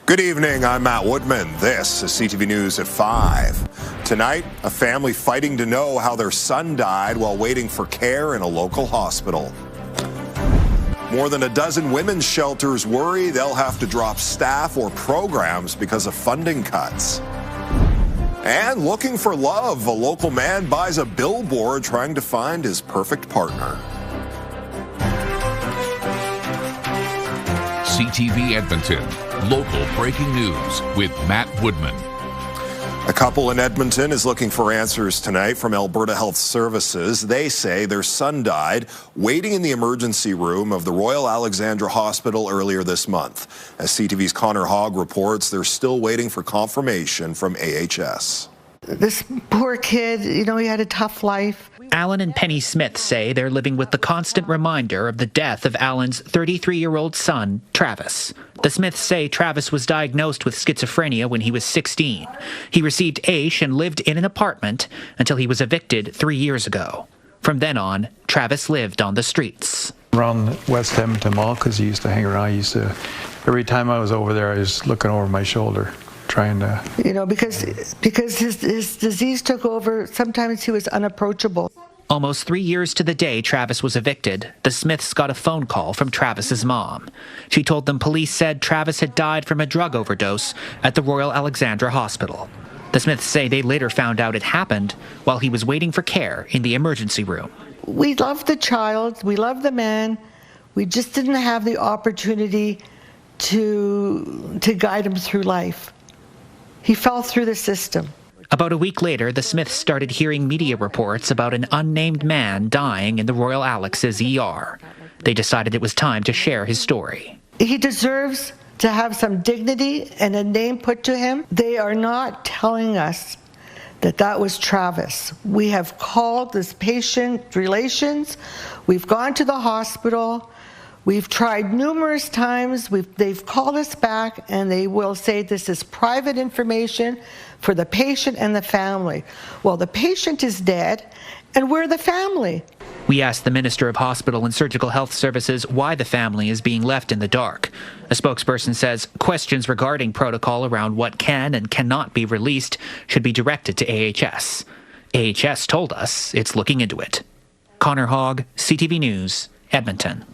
Good evening, I'm Matt Woodman. This is CTV News at 5. Tonight, a family fighting to know how their son died while waiting for care in a local hospital. More than a dozen women's shelters worry they'll have to drop staff or programs because of funding cuts. And looking for love, a local man buys a billboard trying to find his perfect partner. CTV Edmonton, local breaking news with Matt Woodman. A couple in Edmonton is looking for answers tonight from Alberta Health Services. They say their son died waiting in the emergency room of the Royal Alexandra Hospital earlier this month. As CTV's Connor Hogg reports, they're still waiting for confirmation from AHS. This poor kid, he had a tough life. Alan and Penny Smith say they're living with the constant reminder of the death of Alan's 33-year-old son, Travis. The Smiths say Travis was diagnosed with schizophrenia when he was 16. He received AISH and lived in an apartment until he was evicted 3 years ago. From then on, Travis lived on the streets. Around West Edmonton Mall, because he used to hang around. Every time I was over there, I was looking over my shoulder. Trying to... because his disease took over, sometimes he was unapproachable. Almost 3 years to the day Travis was evicted, the Smiths got a phone call from Travis's mom. She told them police said Travis had died from a drug overdose at the Royal Alexandra Hospital. The Smiths say they later found out it happened while he was waiting for care in the emergency room. We loved the child, we loved the man, we just didn't have the opportunity to guide him through life. He fell through the system. About a week later, the Smiths started hearing media reports about an unnamed man dying in the Royal Alex's ER. They decided it was time to share his story. He deserves to have some dignity and a name put to him. They are not telling us that was Travis. We have called this patient relations. We've gone to the hospital. We've tried numerous times. They've called us back and they will say this is private information for the patient and the family. Well, the patient is dead and we're the family. We asked the Minister of Hospital and Surgical Health Services why the family is being left in the dark. A spokesperson says questions regarding protocol around what can and cannot be released should be directed to AHS. AHS told us it's looking into it. Connor Hogg, CTV News, Edmonton.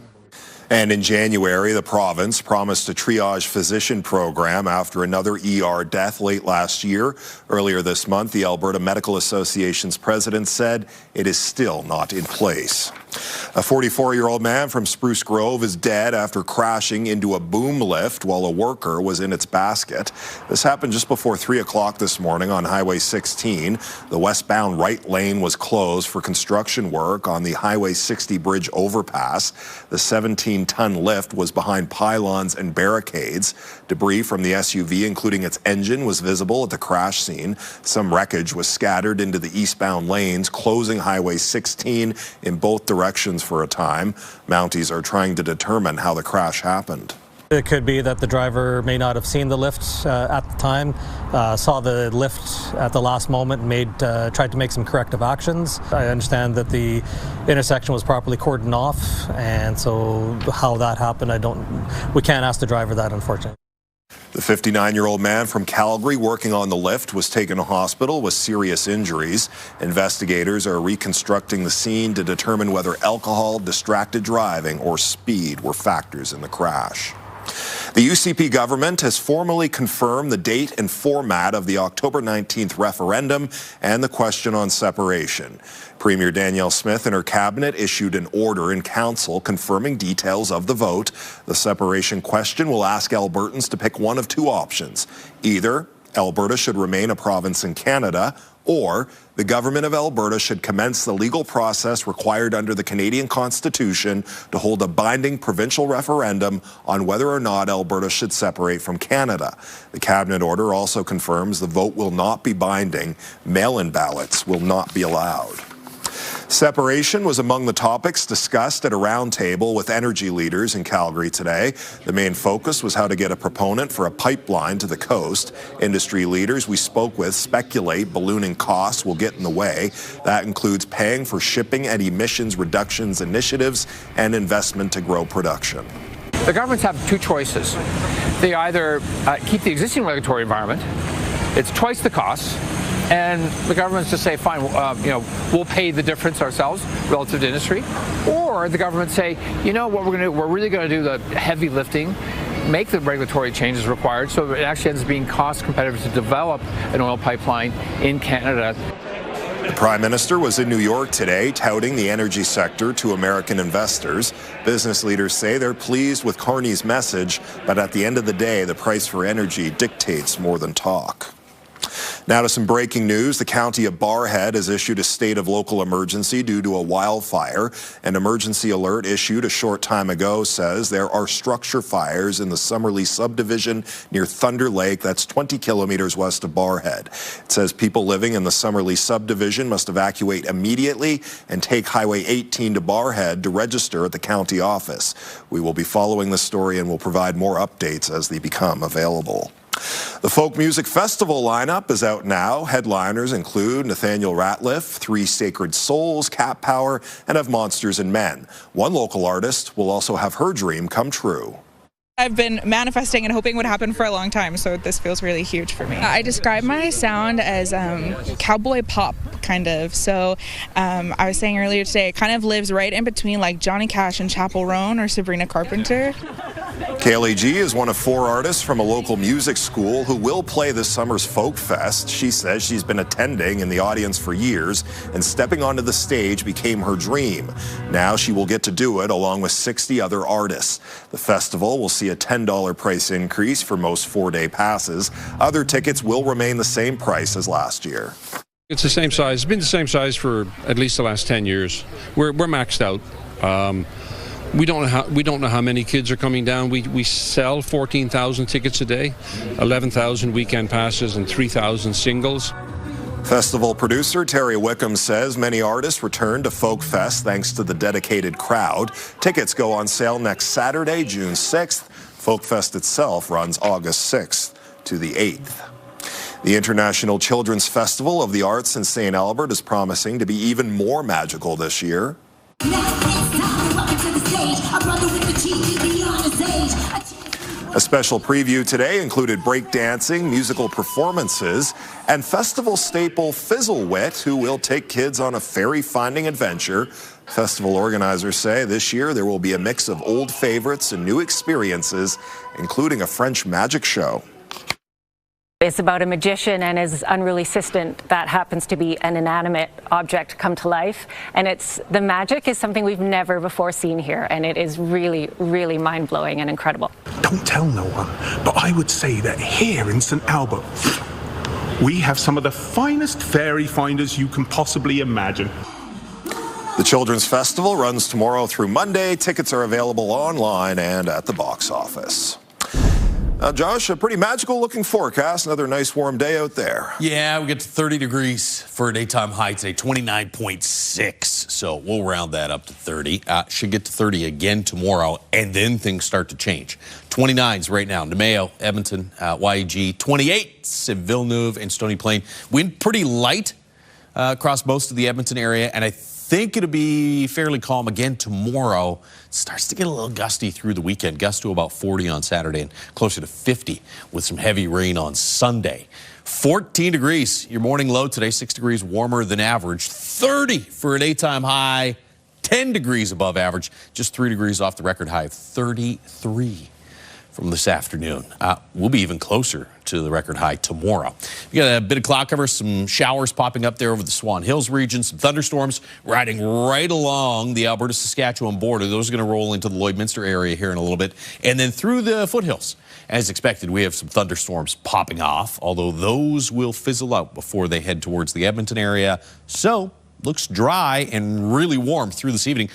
And in January, the province promised a triage physician program after another ER death late last year. Earlier this month, the Alberta Medical Association's president said it is still not in place. A 44-year-old man from Spruce Grove is dead after crashing into a boom lift while a worker was in its basket. This happened just before 3 o'clock this morning on Highway 16. The westbound right lane was closed for construction work on the Highway 60 bridge overpass. The 17-ton lift was behind pylons and barricades. Debris from the SUV, including its engine, was visible at the crash scene. Some wreckage was scattered into the eastbound lanes, closing Highway 16 in both directions for a time. Mounties are trying to determine how the crash happened. It could be that the driver may not have seen the lift at the time, saw the lift at the last moment, tried to make some corrective actions. I understand that the intersection was properly cordoned off, and so how that happened, we can't ask the driver that, unfortunately. The 59-year-old man from Calgary working on the lift was taken to hospital with serious injuries. Investigators are reconstructing the scene to determine whether alcohol, distracted driving, or speed were factors in the crash. The UCP government has formally confirmed the date and format of the October 19th referendum and the question on separation. Premier Danielle Smith and her cabinet issued an order in council confirming details of the vote. The separation question will ask Albertans to pick one of two options. Either Alberta should remain a province in Canada, or the government of Alberta should commence the legal process required under the Canadian Constitution to hold a binding provincial referendum on whether or not Alberta should separate from Canada. The cabinet order also confirms the vote will not be binding. Mail-in ballots will not be allowed. Separation was among the topics discussed at a roundtable with energy leaders in Calgary today. The main focus was how to get a proponent for a pipeline to the coast. Industry leaders we spoke with speculate ballooning costs will get in the way. That includes paying for shipping and emissions reductions initiatives and investment to grow production. the governments have two choices. They either keep the existing regulatory environment, it's twice the cost, and the governments just say, fine, we'll pay the difference ourselves relative to industry. Or the government say, you know what we're going to do? We're really going to do the heavy lifting, make the regulatory changes required so it actually ends up being cost competitive to develop an oil pipeline in Canada. The Prime Minister was in New York today touting the energy sector to American investors. Business leaders say they're pleased with Carney's message, but at the end of the day, the price for energy dictates more than talk. Now to some breaking news. The county of Barrhead has issued a state of local emergency due to a wildfire. An emergency alert issued a short time ago says there are structure fires in the Summerlee subdivision near Thunder Lake. That's 20 kilometers west of Barrhead. It says people living in the Summerlee subdivision must evacuate immediately and take Highway 18 to Barrhead to register at the county office. We will be following this story and will provide more updates as they become available. The Folk Music Festival lineup is out now. Headliners include Nathaniel Ratliff, Three Sacred Souls, Cat Power, and Of Monsters and Men. One local artist will also have her dream come true. I've been manifesting and hoping would happen for a long time, so this feels really huge for me. I describe my sound as cowboy pop, kind of. So I was saying earlier today, it kind of lives right in between like Johnny Cash and Chappell Roan or Sabrina Carpenter. Kaylee G is one of 4 artists from a local music school who will play this summer's Folk Fest. She says she's been attending in the audience for years, and stepping onto the stage became her dream. Now she will get to do it along with 60 other artists. The festival will see a $10 price increase for most 4-day passes. Other tickets will remain the same price as last year. It's the same size. It's been the same size for at least the last 10 years. We're maxed out. We don't know how many kids are coming down. We sell 14,000 tickets a day, 11,000 weekend passes, and 3,000 singles. Festival producer Terry Wickham says many artists return to Folk Fest thanks to the dedicated crowd. Tickets go on sale next Saturday, June 6th. Folk Fest itself runs August 6th to the 8th. The International Children's Festival of the Arts in St. Albert is promising to be even more magical this year. A special preview today included breakdancing, musical performances, and festival staple Fizzlewit, who will take kids on a fairy-finding adventure. Festival organizers say this year there will be a mix of old favorites and new experiences, including a French magic show. It's about a magician and his unruly assistant that happens to be an inanimate object come to life. And the magic is something we've never before seen here. And it is really, really mind-blowing and incredible. Don't tell no one, but I would say that here in St. Albert, we have some of the finest fairy finders you can possibly imagine. The Children's Festival runs tomorrow through Monday. Tickets are available online and at the box office. Josh, a pretty magical looking forecast. Another nice warm day out there. Yeah, we get to 30 degrees for a daytime high today, 29.6. So we'll round that up to 30. Should get to 30 again tomorrow, and then things start to change. 29s right now, Nemeo, Edmonton, YEG. 28s in Villeneuve and Stony Plain. Wind pretty light across most of the Edmonton area, and I think it'll be fairly calm again tomorrow. It starts to get a little gusty through the weekend. Gusts to about 40 on Saturday and closer to 50 with some heavy rain on Sunday. 14 degrees, your morning low today, 6 degrees warmer than average. 30 for a daytime high, 10 degrees above average, just 3 degrees off the record high of 33 from this afternoon. We'll be even closer to the record high tomorrow. We got a bit of cloud cover, some showers popping up there over the Swan Hills region, some thunderstorms riding right along the Alberta-Saskatchewan border. Those are going to roll into the Lloydminster area here in a little bit, and then through the foothills. As expected, we have some thunderstorms popping off, although those will fizzle out before they head towards the Edmonton area. So, looks dry and really warm through this evening.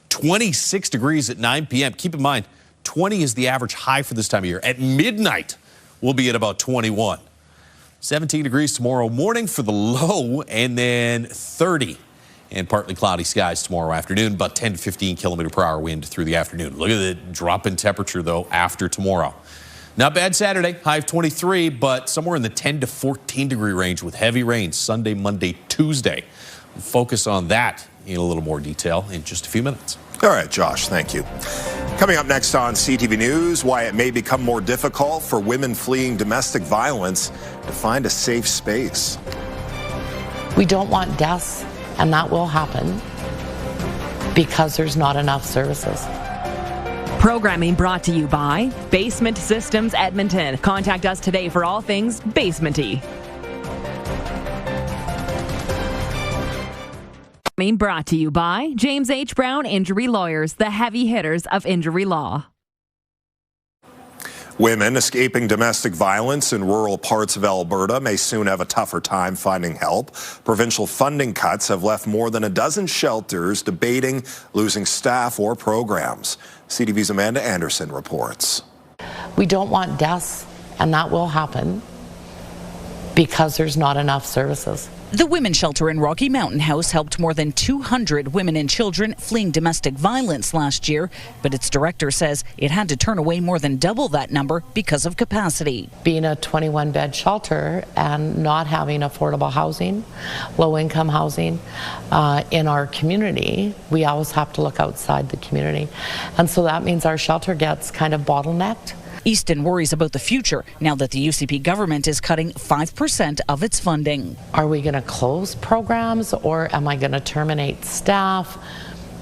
26 degrees at 9 p.m. Keep in mind, 20 is the average high for this time of year. At midnight, we'll be at about 21. 17 degrees tomorrow morning for the low, and then 30 and partly cloudy skies tomorrow afternoon, about 10 to 15 kilometer per hour wind through the afternoon. Look at the drop in temperature, though, after tomorrow. Not bad Saturday, high of 23, but somewhere in the 10 to 14 degree range with heavy rain Sunday, Monday, Tuesday. We'll focus on that in a little more detail in just a few minutes. All right, Josh, thank you. Coming up next on CTV News, why it may become more difficult for women fleeing domestic violence to find a safe space. We don't want deaths, and that will happen because there's not enough services. Programming brought to you by Basement Systems Edmonton. Contact us today for all things basement-y. Brought to you by James H. Brown Injury Lawyers, the heavy hitters of injury law. Women escaping domestic violence in rural parts of Alberta may soon have a tougher time finding help. Provincial funding cuts have left more than a dozen shelters debating losing staff or programs. CTV's Amanda Anderson reports. We don't want deaths, and that will happen because there's not enough services. The women's shelter in Rocky Mountain House helped more than 200 women and children fleeing domestic violence last year, but its director says it had to turn away more than double that number because of capacity. Being a 21-bed shelter and not having affordable housing, low-income housing in our community, we always have to look outside the community. And so that means our shelter gets kind of bottlenecked. Easton worries about the future now that the UCP government is cutting 5% of its funding. Are we going to close programs, or am I going to terminate staff?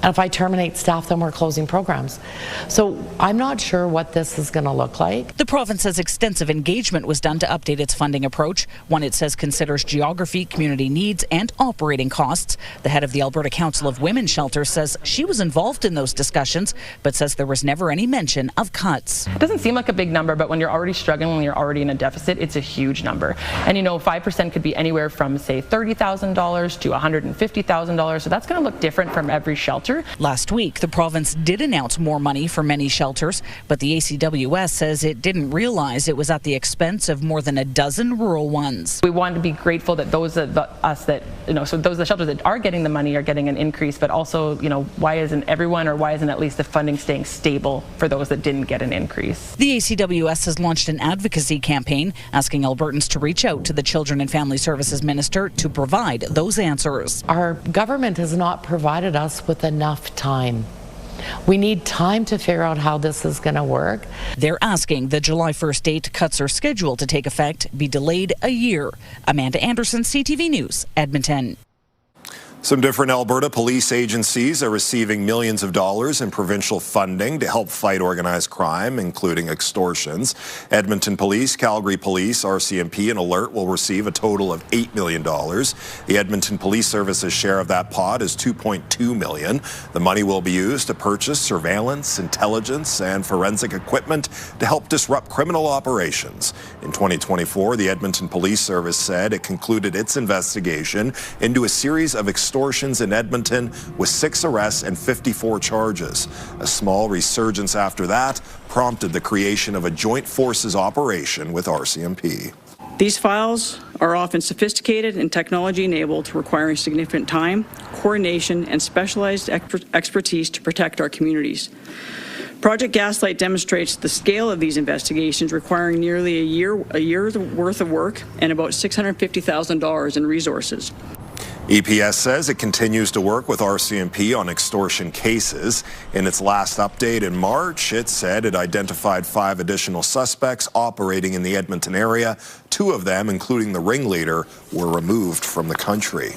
And if I terminate staff, then we're closing programs. So I'm not sure what this is going to look like. The province says extensive engagement was done to update its funding approach, one it says considers geography, community needs, and operating costs. The head of the Alberta Council of Women's Shelters says she was involved in those discussions, but says there was never any mention of cuts. It doesn't seem like a big number, but when you're already struggling, when you're already in a deficit, it's a huge number. And 5% could be anywhere from, say, $30,000 to $150,000. So that's going to look different from every shelter. Last week, the province did announce more money for many shelters, but the ACWS says it didn't realize it was at the expense of more than a dozen rural ones. We want to be grateful that those the shelters that are getting the money are getting an increase, but also, why isn't everyone, or why isn't at least the funding staying stable for those that didn't get an increase? The ACWS has launched an advocacy campaign asking Albertans to reach out to the Children and Family Services Minister to provide those answers. Our government has not provided us with enough time. We need time to figure out how this is going to work. They're asking the July 1st date cuts are scheduled to take effect be delayed a year. Amanda Anderson, CTV News, Edmonton. Some different Alberta police agencies are receiving millions of dollars in provincial funding to help fight organized crime, including extortions. Edmonton Police, Calgary Police, RCMP, and Alert will receive a total of $8 million. The Edmonton Police Services share of that pot is $2.2 million. The money will be used to purchase surveillance, intelligence, and forensic equipment to help disrupt criminal operations. In 2024, the Edmonton Police Service said it concluded its investigation into a series of extortions in Edmonton with 6 arrests and 54 charges. A small resurgence after that prompted the creation of a joint forces operation with RCMP. These files are often sophisticated and technology-enabled, requiring significant time, coordination, and specialized expertise to protect our communities. Project Gaslight demonstrates the scale of these investigations, requiring nearly a year's worth of work and about $650,000 in resources. EPS says it continues to work with RCMP on extortion cases. In its last update in March, it said it identified 5 additional suspects operating in the Edmonton area. 2 of them, including the ringleader, were removed from the country.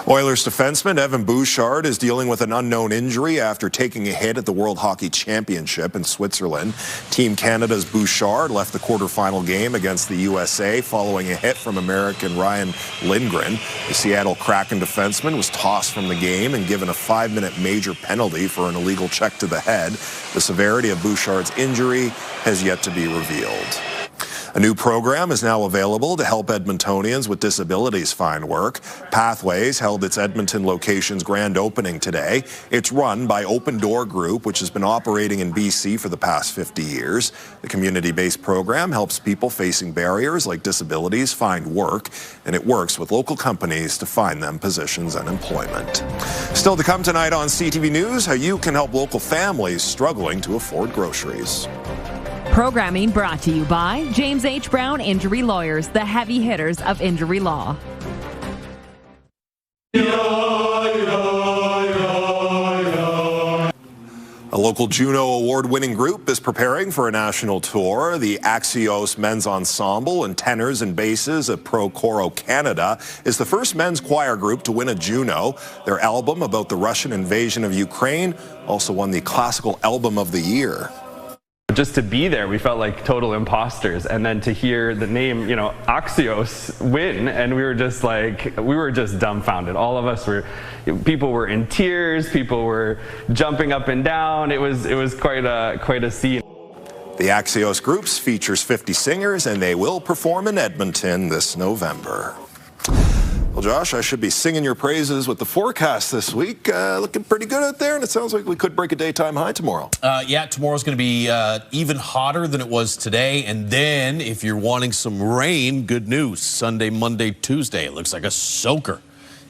Oilers defenseman Evan Bouchard is dealing with an unknown injury after taking a hit at the World Hockey Championship in Switzerland. Team Canada's Bouchard left the quarterfinal game against the USA following a hit from American Ryan Lindgren. The Seattle Kraken defenseman was tossed from the game and given a 5-minute major penalty for an illegal check to the head. The severity of Bouchard's injury has yet to be revealed. A new program is now available to help Edmontonians with disabilities find work. Pathways held its Edmonton location's grand opening today. It's run by Open Door Group, which has been operating in BC for the past 50 years. The community-based program helps people facing barriers like disabilities find work, and it works with local companies to find them positions and employment. Still to come tonight on CTV News, how you can help local families struggling to afford groceries. Programming brought to you by James H. Brown Injury Lawyers, the heavy hitters of injury law. Local Juno award-winning group is preparing for a national tour. The Axios Men's Ensemble and tenors and basses of Pro Coro Canada is the first men's choir group to win a Juno. Their album about the Russian invasion of Ukraine also won the Classical Album of the Year. Just to be there, we felt like total imposters, and then to hear the name, Axios win, and we were just dumbfounded. All of us people were in tears, people were jumping up and down. It was quite a scene. The Axios Groups features 50 singers, and they will perform in Edmonton this November. Well, Josh, I should be singing your praises with the forecast this week. Looking pretty good out there, and it sounds like we could break a daytime high tomorrow. Yeah, tomorrow's going to be even hotter than it was today. And then, if you're wanting some rain, good news. Sunday, Monday, Tuesday. It looks like a soaker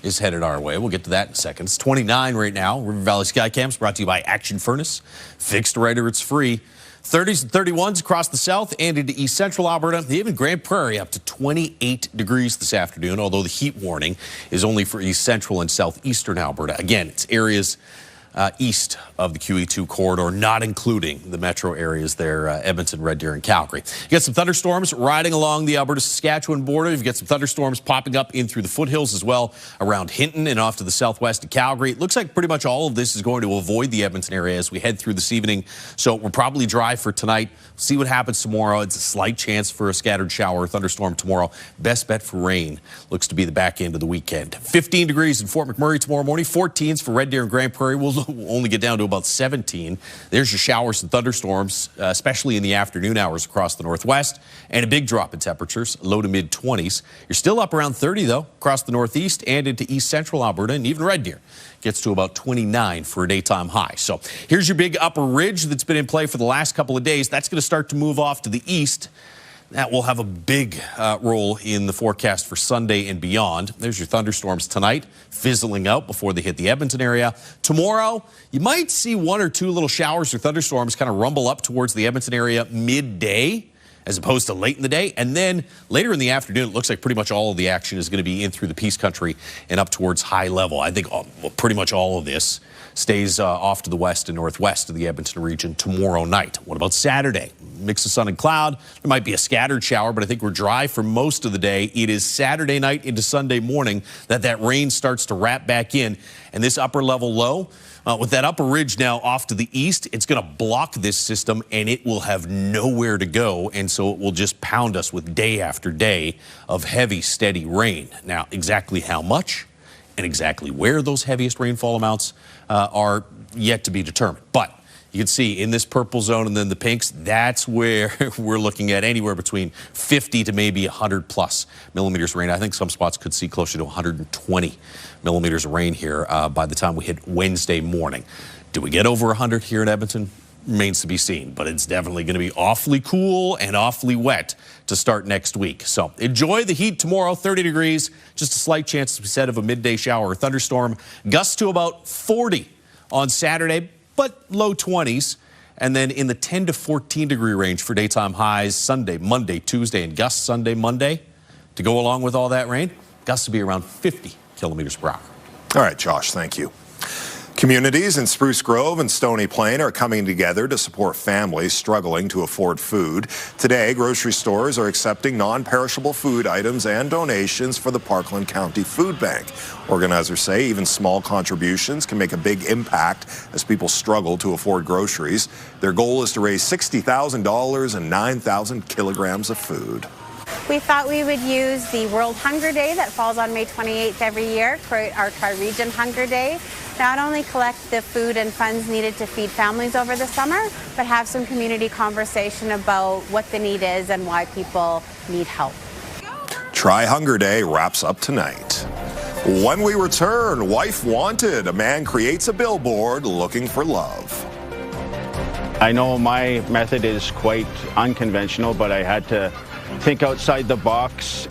is headed our way. We'll get to that in a second. It's 29 right now. River Valley Skycams brought to you by Action Furnace. Fixed right or it's free. 30s and 31s across the south and into east central Alberta, even Grand Prairie up to 28 degrees this afternoon, although the heat warning is only for east central and southeastern Alberta. Again, it's areas east of the QE2 corridor, not including the metro areas there, Edmonton, Red Deer, and Calgary. You got some thunderstorms riding along the Alberta-Saskatchewan border. You've got some thunderstorms popping up in through the foothills as well, around Hinton and off to the southwest of Calgary. It looks like pretty much all of this is going to avoid the Edmonton area as we head through this evening. So we're probably dry for tonight. See what happens tomorrow. It's a slight chance for a scattered shower or thunderstorm tomorrow. Best bet for rain looks to be the back end of the weekend. 15 degrees in Fort McMurray tomorrow morning. 14s for Red Deer and Grand Prairie. We'll only get down to about 17. There's your showers and thunderstorms, especially in the afternoon hours across the northwest, and a big drop in temperatures, low to mid 20s. You're still up around 30 though across the northeast and into east central Alberta, and even Red Deer gets to about 29 for a daytime high. So here's your big upper ridge that's been in play for the last couple of days. That's going to start to move off to the east. That will have a big role in the forecast for Sunday and beyond. There's your thunderstorms tonight, fizzling out before they hit the Edmonton area. Tomorrow, you might see one or two little showers or thunderstorms kind of rumble up towards the Edmonton area midday, as opposed to late in the day. And then later in the afternoon, it looks like pretty much all of the action is going to be in through the Peace Country and up towards high level. I think pretty much all of this stays off to the west and northwest of the Edmonton region tomorrow night. What about Saturday? Mix of sun and cloud. There might be a scattered shower, but I think we're dry for most of the day. It is Saturday night into Sunday morning that rain starts to wrap back in. And this upper level low, with that upper ridge now off to the east, it's going to block this system and it will have nowhere to go. And so it will just pound us with day after day of heavy, steady rain. Now, exactly how much and exactly where those heaviest rainfall amounts are yet to be determined. But you can see in this purple zone and then the pinks, that's where we're looking at anywhere between 50 to maybe 100 plus millimeters of rain. I think some spots could see closer to 120 millimeters of rain here by the time we hit Wednesday morning. Do we get over 100 here in Edmonton? Remains to be seen, but it's definitely going to be awfully cool and awfully wet to start next week. So enjoy the heat tomorrow, 30 degrees, just a slight chance, as we said, of a midday shower or thunderstorm. Gusts to about 40 on Saturday, but low 20s. And then in the 10 to 14 degree range for daytime highs Sunday, Monday, Tuesday, and gusts Sunday, Monday. To go along with all that rain, gusts will be around 50 kilometers per hour. All right, Josh, thank you. Communities in Spruce Grove and Stony Plain are coming together to support families struggling to afford food. Today, grocery stores are accepting non-perishable food items and donations for the Parkland County Food Bank. Organizers say even small contributions can make a big impact as people struggle to afford groceries. Their goal is to raise $60,000 and 9,000 kilograms of food. We thought we would use the World Hunger Day that falls on May 28th every year, create our Tri-Region Hunger Day, not only collect the food and funds needed to feed families over the summer, but have some community conversation about what the need is and why people need help. Try Hunger Day wraps up tonight. When we return, Wife Wanted. A man creates a billboard looking for love. I know my method is quite unconventional, but I had to think outside the box.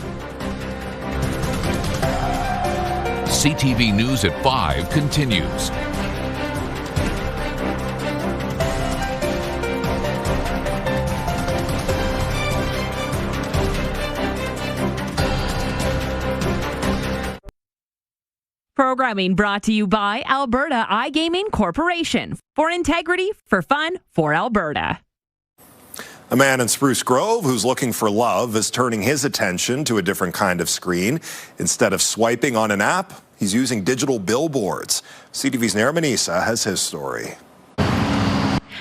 CTV News at 5 continues. Programming brought to you by Alberta iGaming Corporation. For integrity, for fun, for Alberta. A man in Spruce Grove who's looking for love is turning his attention to a different kind of screen. Instead of swiping on an app, he's using digital billboards. CTV's Nair Manisa has his story.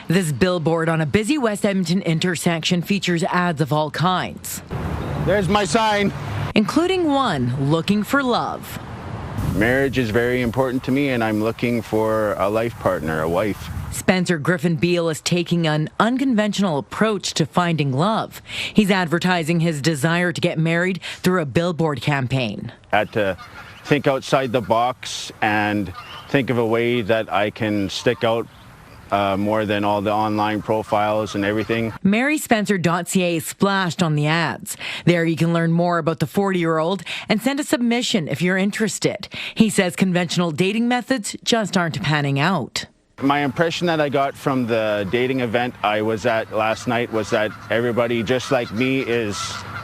This billboard on a busy West Edmonton intersection features ads of all kinds. There's my sign. Including one looking for love. Marriage is very important to me, and I'm looking for a life partner, a wife. Spencer Griffin Beale is taking an unconventional approach to finding love. He's advertising his desire to get married through a billboard campaign. I had to think outside the box and think of a way that I can stick out more than all the online profiles and everything. MarySpencer.ca is splashed on the ads. There you can learn more about the 40-year-old and send a submission if you're interested. He says conventional dating methods just aren't panning out. My impression that I got from the dating event I was at last night was that everybody, just like me, is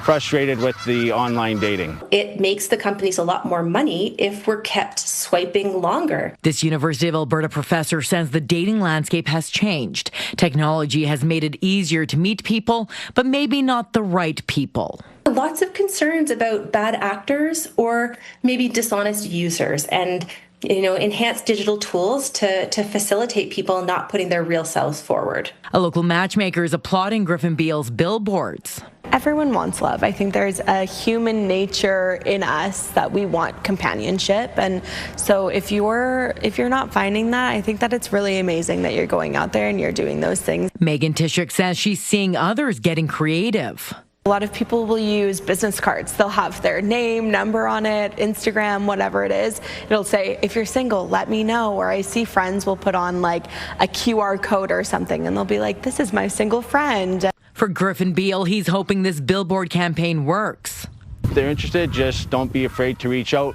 frustrated with the online dating. It makes the companies a lot more money if we're kept swiping longer. This University of Alberta professor says the dating landscape has changed. Technology has made it easier to meet people, but maybe not the right people. Lots of concerns about bad actors or maybe dishonest users, and enhanced digital tools to facilitate people not putting their real selves forward. A local matchmaker is applauding Griffin Beale's billboards. Everyone wants love. I think there's a human nature in us that we want companionship, and so if you're not finding that, I think that it's really amazing that you're going out there and you're doing those things. Megan Tishuk says she's seeing others getting creative. A lot of people will use business cards. They'll have their name, number on it, Instagram, whatever it is. It'll say, if you're single, let me know. Or I see friends will put on like a QR code or something, and they'll be like, this is my single friend. For Griffin Beale, he's hoping this billboard campaign works. If they're interested, just don't be afraid to reach out.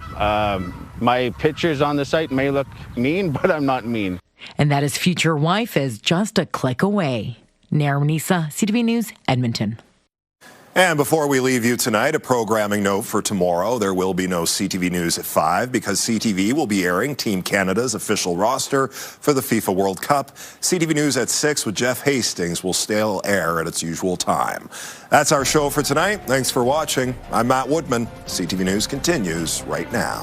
My pictures on the site may look mean, but I'm not mean. And that his future wife is just a click away. Nair Manisa, CTV News, Edmonton. And before we leave you tonight, a programming note for tomorrow. There will be no CTV News at 5 because CTV will be airing Team Canada's official roster for the FIFA World Cup. CTV News at 6 with Jeff Hastings will still air at its usual time. That's our show for tonight. Thanks for watching. I'm Matt Woodman. CTV News continues right now.